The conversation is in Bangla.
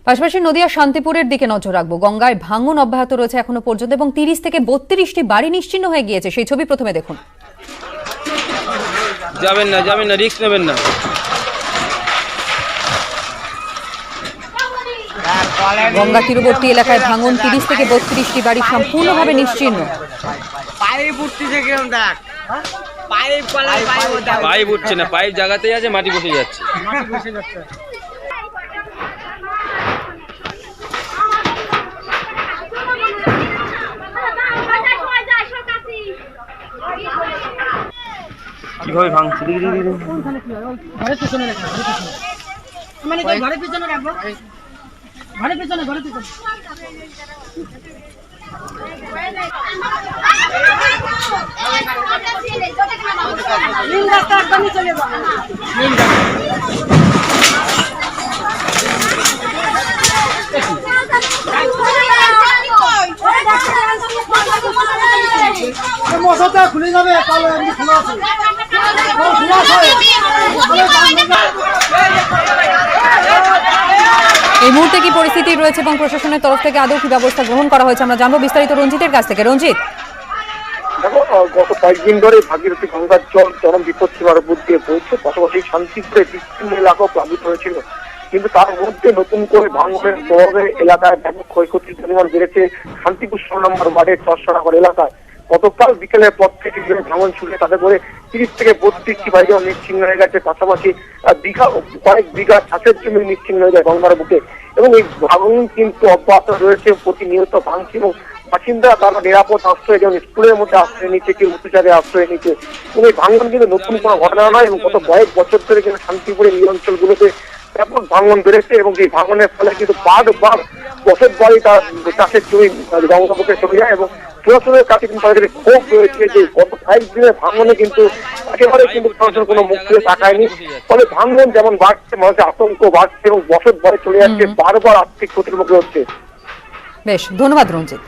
পাশাপাশি নদিয়া শান্তিপুরের দিকে নজর রাখবো। গঙ্গায় ভাঙন অব্যাহত রয়েছে এখনো পর্যন্ত এবং 30 থেকে 32টি বাড়ি নিশ্চিহ্ন হয়ে গিয়েছে। সেই ছবি প্রথমে দেখুন। যাবেন না, রিস্ক নেবেন না। গঙ্গা তীরবর্তী এলাকায় ভাঙন, 30 থেকে 32টি বাড়ি সম্পূর্ণভাবে নিশ্চিহ্ন। পাইপ উঠছে না, পাইপ জায়গাতেই আছে, মাটি বসে যাচ্ছে। কিভাবে ভাঙছে ঘরের পিছনে মানে ঘরের পিছনে রাখবো, ঘরের পিছনে একদমই চলে যাবে। মশাটা খুলে যাবে, তাহলে এমনি খোলা আছে। এই মুহূর্তে কি পরিস্থিতি রয়েছে এবং প্রশাসনের তরফ থেকে আদৌ কি ব্যবস্থা গ্রহণ করা হয়েছে আমরা জানবো বিস্তারিত রঞ্জিতের কাছ থেকে। রঞ্জিত, দেখো, গত কয়েকদিন ধরে ভাগীরথী গঙ্গার জল চরম বিপদ সীমার উপর দিয়ে পড়ছে। পাশাপাশি শান্তিপুরে বিস্তীর্ণ এলাকাও প্লাবিত হয়েছিল, কিন্তু তার মধ্যে নতুন করে ভাঙনের প্রভাবে এলাকায় ব্যাপক ক্ষয়ক্ষতির পরিমাণ বেড়েছে। শান্তিপুর 16 নম্বর ওয়ার্ডের চরসরাগর এলাকায় গতকাল বিকেলের পর থেকে ভাঙন শুরু, তাতে করে 30 থেকে 32টি বাড়ি নিশ্চিহ্ন হয়ে গেছে। পাশাপাশি কয়েক বিঘা চাষের জমি নিশ্চিহ্ন হয়ে যায় গঙ্গার বুকে, এবং এই ভাঙন কিন্তু অব্যাহত রয়েছে, প্রতিনিয়ত ভাঙছে এবং বাসিন্দারা তারা নিরাপদ আশ্রয়, যেমন স্কুলের মধ্যে আশ্রয় নিচ্ছে, কেউ উঁচুচারে আশ্রয় নিচ্ছে। এবং এই ভাঙন কিন্তু নতুন কোনো ঘটনা নয়, এবং গত কয়েক বছর ধরে কিন্তু শান্তিপুরের এই অঞ্চলগুলোতে ব্যাপক ভাঙন বেড়েছে, এবং এই ভাঙনের ফলে কিন্তু বারবার বসত বাড়ি তার চাষের জমি গঙ্গা বুকে চলে যায়। এবং প্রশাসনের কাছে কিন্তু তাদের ক্ষোভ রয়েছে যে গত কয়েকদিনের ভাঙনে কিন্তু একেবারে কিন্তু প্রশাসন কোনো মুখ দিয়ে তাকায়নি। ফলে ভাঙন যেমন বাড়ছে, মানুষের আতঙ্ক বাড়ছে এবং বসত বাড়ি চলে যাচ্ছে, বারবার আর্থিক ক্ষতির মুখে হচ্ছে। বেশ, ধন্যবাদ রঞ্জিত।